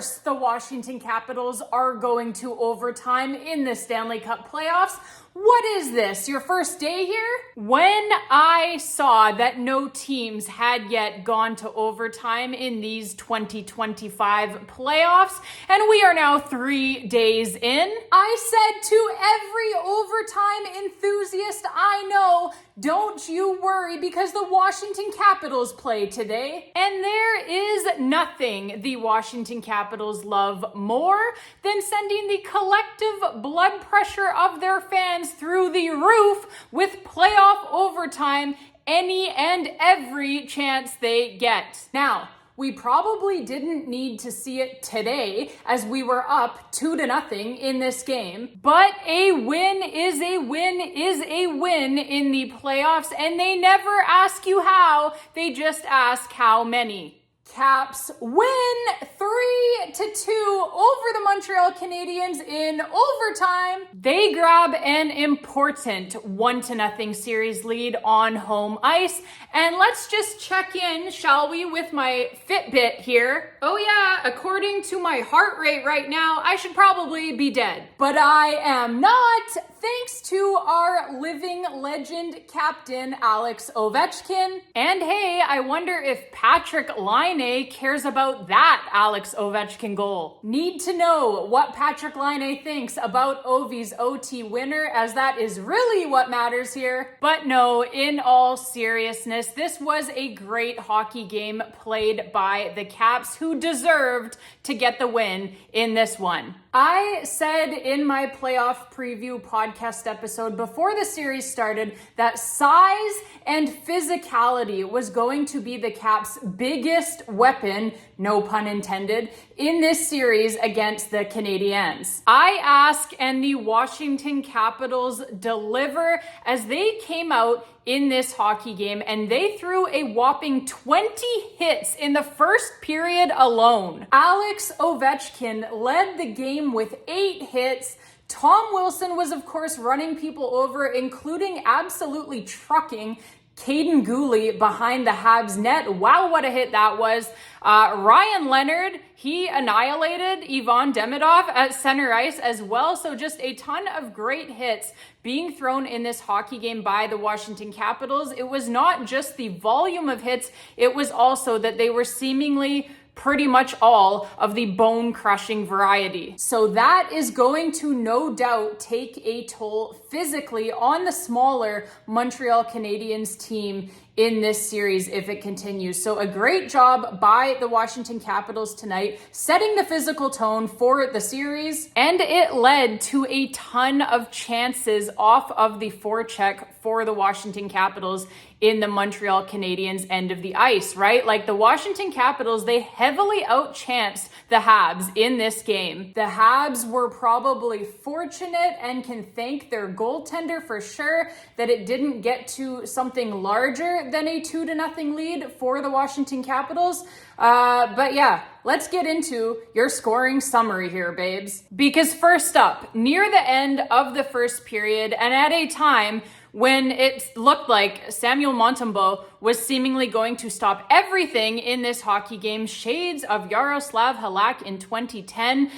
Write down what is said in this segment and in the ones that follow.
course, the Washington Capitals are going to overtime in the Stanley Cup playoffs. What is this, your first day here? When I saw that no teams had yet gone to overtime in these 2025 playoffs, and we are now 3 days in, I said to every overtime enthusiast I know, don't you worry because the Washington Capitals play today. And there is nothing the Washington Capitals love more than sending the collective blood pressure of their fans through the roof with playoff overtime any and every chance they get. Now, we probably didn't need to see it today as we were up 2-0 in this game, but a win is a win is a win in the playoffs, and they never ask you how, they just ask how many. Caps win 3-2 over the Montreal Canadiens in overtime. They grab an important 1-0 series lead on home ice. And let's just check in, shall we, with my Fitbit here. Oh yeah, according to my heart rate right now, I should probably be dead. But I am not, thanks to our living legend captain, Aliaksei Ovechkin. And hey, I wonder if Patrick Laine cares about that Aliaksei Ovechkin goal. Need to know what Patrick Laine thinks about Ovi's OT winner, as that is really what matters here. But no, in all seriousness, this was a great hockey game played by the Caps, who deserved to get the win in this one. I said in my playoff preview podcast episode before the series started that size and physicality was going to be the Caps' biggest weapon, no pun intended, in this series against the Canadiens. I ask, and the Washington Capitals deliver, as they came out in this hockey game and they threw a whopping 20 hits in the first period alone. Aliaksei Ovechkin led the game with 8 hits. Tom Wilson was, of course, running people over, including absolutely trucking Caden Gooley behind the Habs net. Wow, what a hit that was. Ryan Leonard, he annihilated Ivan Demidov at center ice as well. So just a ton of great hits being thrown in this hockey game by the Washington Capitals. It was not just the volume of hits, it was also that they were seemingly pretty much all of the bone-crushing variety. So that is going to no doubt take a toll physically on the smaller Montreal Canadiens team in this series if it continues. So a great job by the Washington Capitals tonight, setting the physical tone for the series, and it led to a ton of chances off of the forecheck for the Washington Capitals in the Montreal Canadiens end of the ice, right? Like the Washington Capitals, they heavily outchanced the Habs in this game. The Habs were probably fortunate and can thank their goaltender for sure that it didn't get to something larger than a 2-0 lead for the Washington Capitals. But yeah, let's get into your scoring summary here, babes. Because first up, near the end of the first period, and at a time when it looked like Samuel Montembeault was seemingly going to stop everything in this hockey game, shades of Yaroslav Halak in 2010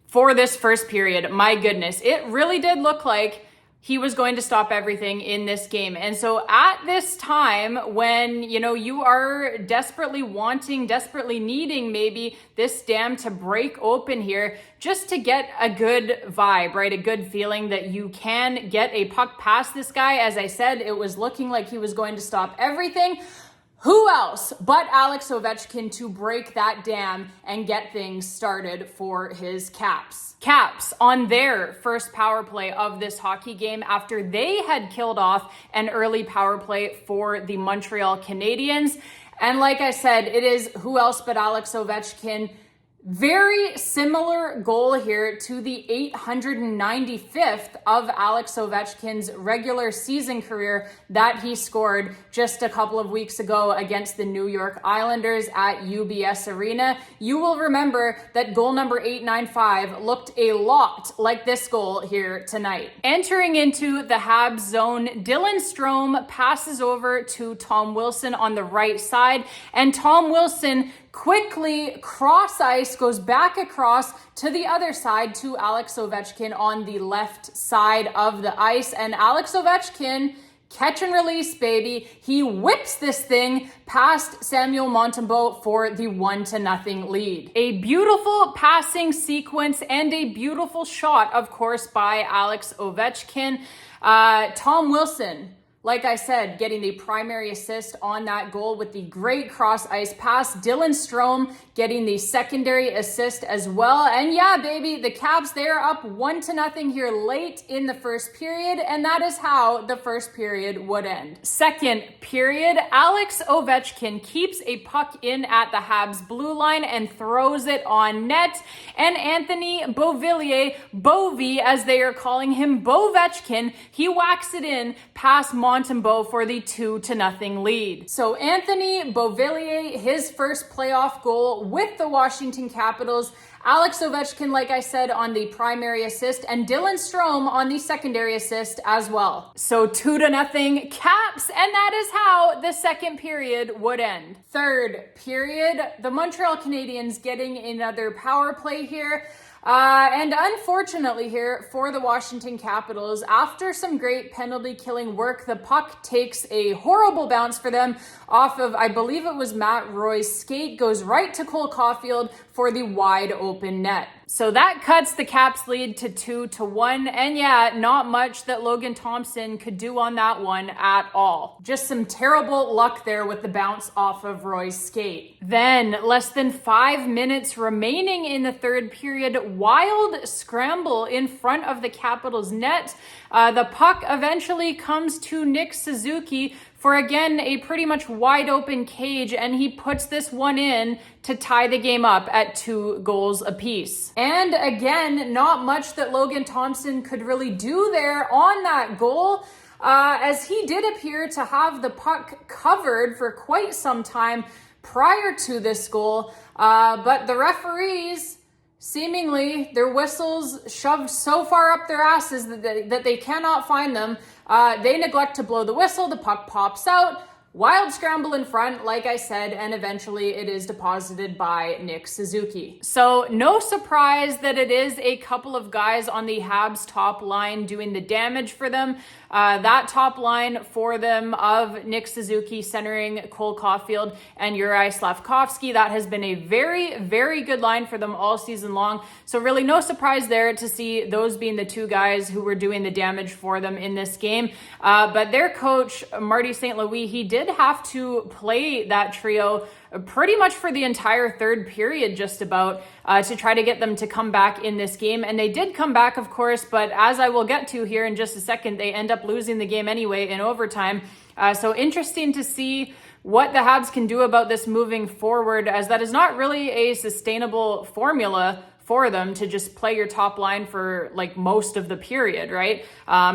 for this first period. My goodness, it really did look like he was going to stop everything in this game. And so at this time when, you are desperately wanting, desperately needing maybe this dam to break open here, just to get a good vibe, right? A good feeling that you can get a puck past this guy. As I said, it was looking like he was going to stop everything. Who else but Aliaksei Ovechkin to break that dam and get things started for his Caps? Caps on their first power play of this hockey game after they had killed off an early power play for the Montreal Canadiens. And like I said, it is who else but Aliaksei Ovechkin. Very similar goal here to the 895th of Aliaksei Ovechkin's regular season career that he scored just a couple of weeks ago against the New York Islanders at UBS Arena. You will remember that goal number 895 looked a lot like this goal here tonight. Entering into the Habs zone, Dylan Strome passes over to Tom Wilson on the right side, and Tom Wilson quickly cross ice, goes back across to the other side to Aliaksei Ovechkin on the left side of the ice. And Aliaksei Ovechkin, catch and release, baby. He whips this thing past Samuel Montembeault for the 1-0 lead. A beautiful passing sequence and a beautiful shot, of course, by Aliaksei Ovechkin. Tom Wilson, like I said, getting the primary assist on that goal with the great cross ice pass. Dylan Strome getting the secondary assist as well. And yeah, baby, the Caps, they're up 1-0 here late in the first period. And that is how the first period would end. Second period, Aliaksei Ovechkin keeps a puck in at the Habs blue line and throws it on net. And Anthony Beauvillier, Bovey as they are calling him, Bovechkin, he whacks it in past Montembeault for the 2-0 lead. So Anthony Beauvillier, his first playoff goal with the Washington Capitals. Aliaksei Ovechkin, like I said, on the primary assist, and Dylan Strome on the secondary assist as well. So 2-0 Caps, and that is how the second period would end. Third period, the Montreal Canadiens getting another power play here. And unfortunately here for the Washington Capitals, after some great penalty killing work, the puck takes a horrible bounce for them off of, I believe it was Matt Roy's skate, goes right to Cole Caulfield for the wide open net. So that cuts the Caps lead to 2-1. And yeah, not much that Logan Thompson could do on that one at all. Just some terrible luck there with the bounce off of Roy's skate. Then less than 5 minutes remaining in the third period, wild scramble in front of the Capitals net. The puck eventually comes to Nick Suzuki for, again, a pretty much wide open cage, and he puts this one in to tie the game up at 2 goals apiece. And again, not much that Logan Thompson could really do there on that goal, as he did appear to have the puck covered for quite some time prior to this goal, but the referees, seemingly their whistles shoved so far up their asses that they cannot find them. They neglect to blow the whistle. The puck pops out. Wild scramble in front, like I said, and eventually it is deposited by Nick Suzuki. So no surprise that it is a couple of guys on the Habs top line doing the damage for them. That top line for them of Nick Suzuki centering Cole Caulfield and Juraj Slafkovsky, that has been a very, very good line for them all season long. So really no surprise there to see those being the two guys who were doing the damage for them in this game. But their coach, Marty St. Louis, he did have to play that trio pretty much for the entire third period, just about, to try to get them to come back in this game. And they did come back, of course, but as I will get to here in just a second, they end up losing the game anyway in overtime. So interesting to see what the Habs can do about this moving forward, as that is not really a sustainable formula for them to just play your top line for like most of the period, right?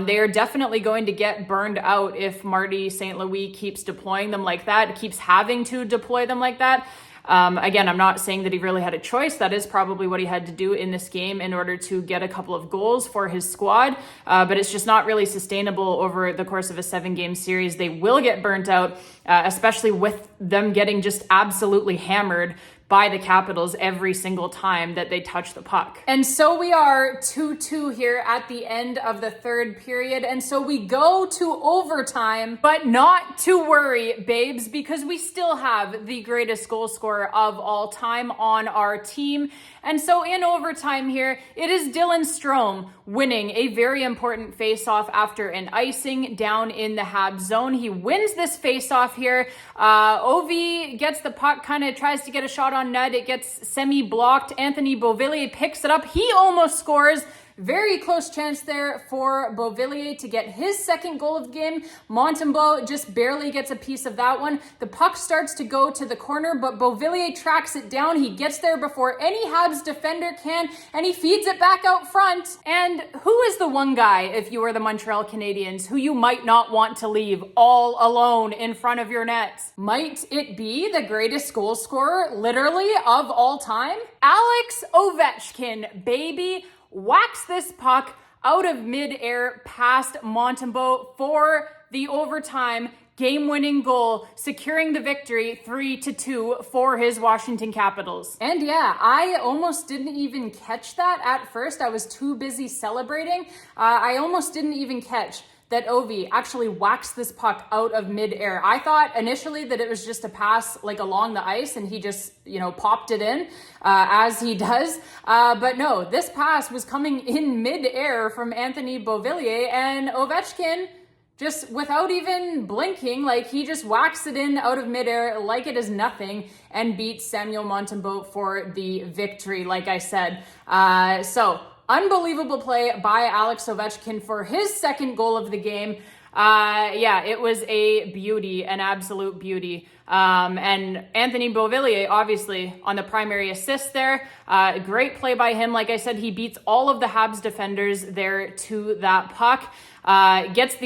They are definitely going to get burned out if Marty St. Louis keeps deploying them like that, keeps having to deploy them like that. Again, I'm not saying that he really had a choice. That is probably what he had to do in this game in order to get a couple of goals for his squad. But it's just not really sustainable over the course of a 7-game series. They will get burnt out, especially with them getting just absolutely hammered by the Capitals every single time that they touch the puck. And so we are 2-2 here at the end of the third period. And so we go to overtime, but not to worry, babes, because we still have the greatest goal scorer of all time on our team. And so in overtime here, it is Dylan Strome winning a very important faceoff after an icing down in the Habs zone. He wins this faceoff here. Ovi gets the puck, kind of tries to get a shot on net. It gets semi-blocked. Anthony Beauvillier picks it up. He almost scores. Very close chance there for Beauvillier to get his second goal of the game. Montembeault just barely gets a piece of that one. The puck starts to go to the corner, but Beauvillier tracks it down. He gets there before any Habs defender can, and he feeds it back out front. And who is the one guy, if you are the Montreal Canadiens, who you might not want to leave all alone in front of your nets? Might it be the greatest goal scorer, literally, of all time? Aliaksei Ovechkin, baby. Whacks this puck out of midair past Montembeault for the overtime game-winning goal, securing the victory 3-2 for his Washington Capitals. And yeah, I almost didn't even catch that at first. I was too busy celebrating. I almost didn't even catch that Ovi actually waxed this puck out of midair. I thought initially that it was just a pass like along the ice and he just, popped it in as he does. But no, this pass was coming in midair from Anthony Beauvillier, and Ovechkin, just without even blinking, like he just whacks it in out of midair like it is nothing and beats Samuel Montembeault for the victory, like I said. So unbelievable play by Alex Ovechkin for his second goal of the game. It was a beauty, an absolute beauty. And Anthony Beauvillier, obviously, on the primary assist there. Great play by him. Like I said, he beats all of the Habs defenders there to that puck. Gets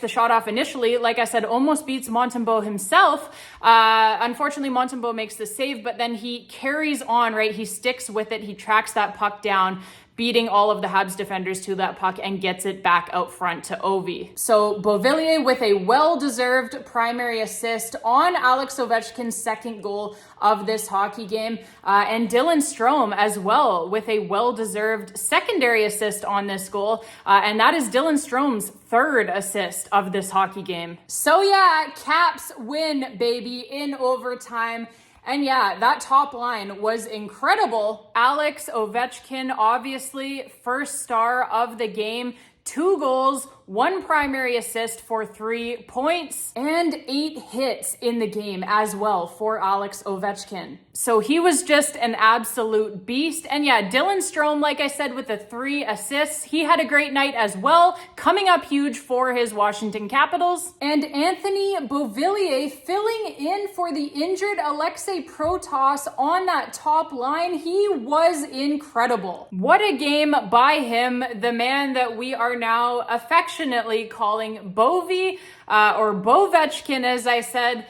the shot off initially. Like I said, almost beats Montembeault himself. Unfortunately, Montembeault makes the save, but then he carries on, right? He sticks with it. He tracks that puck down, beating all of the Habs defenders to that puck and gets it back out front to Ovi. So Beauvillier with a well-deserved primary assist on Alex Ovechkin's second goal of this hockey game. And Dylan Strome as well with a well-deserved secondary assist on this goal. And that is Dylan Strome's third assist of this hockey game. So yeah, Caps win, baby, in overtime. And yeah, that top line was incredible. Alex Ovechkin, obviously, first star of the game. 2 goals, 1 primary assist for 3 points, and 8 hits in the game as well for Alex Ovechkin. So he was just an absolute beast. And yeah, Dylan Strome, like I said, with the 3 assists, he had a great night as well, coming up huge for his Washington Capitals. And Anthony Beauvillier filling in for the injured Aliaksei Protas on that top line. He was incredible. What a game by him, the man that we are now affectionately calling Bovi, or Bovechkin, as I said.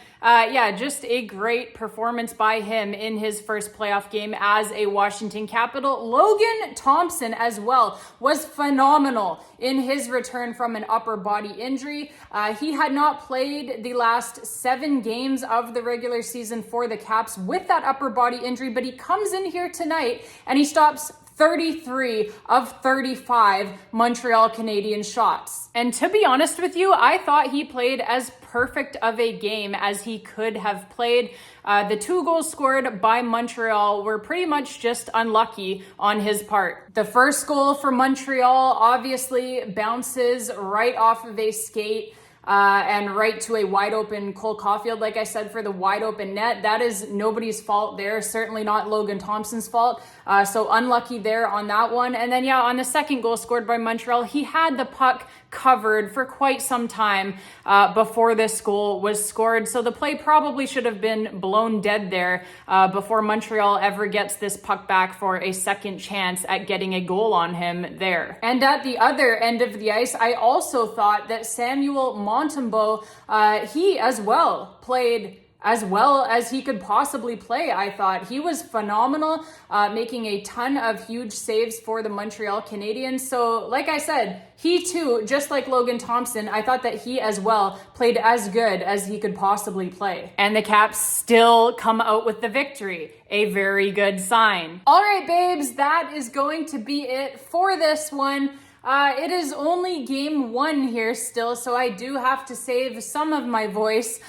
Just a great performance by him in his first playoff game as a Washington Capital. Logan Thompson as well was phenomenal in his return from an upper body injury. He had not played the last 7 games of the regular season for the Caps with that upper body injury, but he comes in here tonight and he stops 33 of 35 Montreal Canadiens shots. And to be honest with you, I thought he played as perfect of a game as he could have played. The 2 goals scored by Montreal were pretty much just unlucky on his part. The first goal for Montreal obviously bounces right off of a skate and right to a wide open Cole Caulfield. Like I said, for the wide open net, that is nobody's fault there. Certainly not Logan Thompson's fault. So unlucky there on that one. And then on the second goal scored by Montreal, he had the puck covered for quite some time before this goal was scored. So the play probably should have been blown dead there before Montreal ever gets this puck back for a second chance at getting a goal on him there. And at the other end of the ice, I also thought that Samuel Montembeault, he as well played as well as he could possibly play. I thought he was phenomenal, making a ton of huge saves for the Montreal Canadiens. So like I said, he too, just like Logan Thompson, I thought that he as well played as good as he could possibly play. And the Caps still come out with the victory. A very good sign. All right, babes, that is going to be it for this one. It is only game 1 here still, so I do have to save some of my voice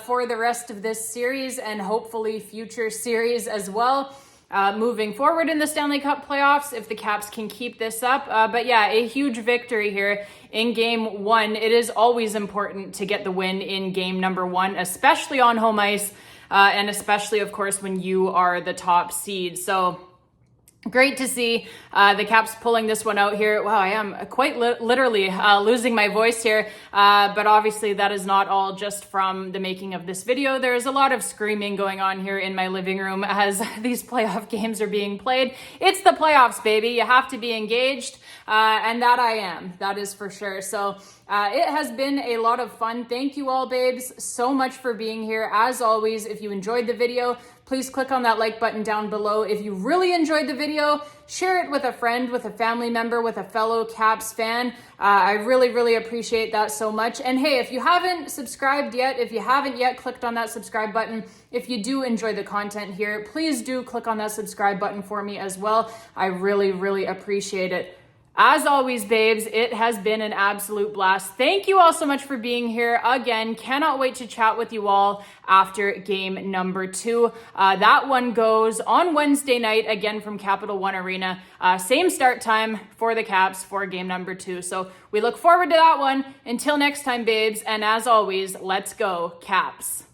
for the rest of this series and hopefully future series as well. Moving forward in the Stanley Cup playoffs, if the Caps can keep this up. But yeah, a huge victory here in game 1. It is always important to get the win in game number 1, especially on home ice, and especially, of course, when you are the top seed. So great to see the Caps pulling this one out here. Wow, I am quite literally losing my voice here. But obviously that is not all just from the making of this video. There's a lot of screaming going on here in my living room as these playoff games are being played. It's the playoffs, baby. You have to be engaged. And that I am. That is for sure. So it has been a lot of fun. Thank you all, babes, so much for being here. As always, if you enjoyed the video, please click on that like button down below. If you really enjoyed the video, share it with a friend, with a family member, with a fellow Caps fan. I really appreciate that so much. And hey, if you haven't subscribed yet, if you haven't yet clicked on that subscribe button, if you do enjoy the content here, please do click on that subscribe button for me as well. I really appreciate it. As always, babes, it has been an absolute blast. Thank you all so much for being here. Again, cannot wait to chat with you all after game number 2. That one goes on Wednesday night, again from Capital One Arena. Same start time for the Caps for game number 2. So we look forward to that one. Until next time, babes, and as always, let's go, Caps.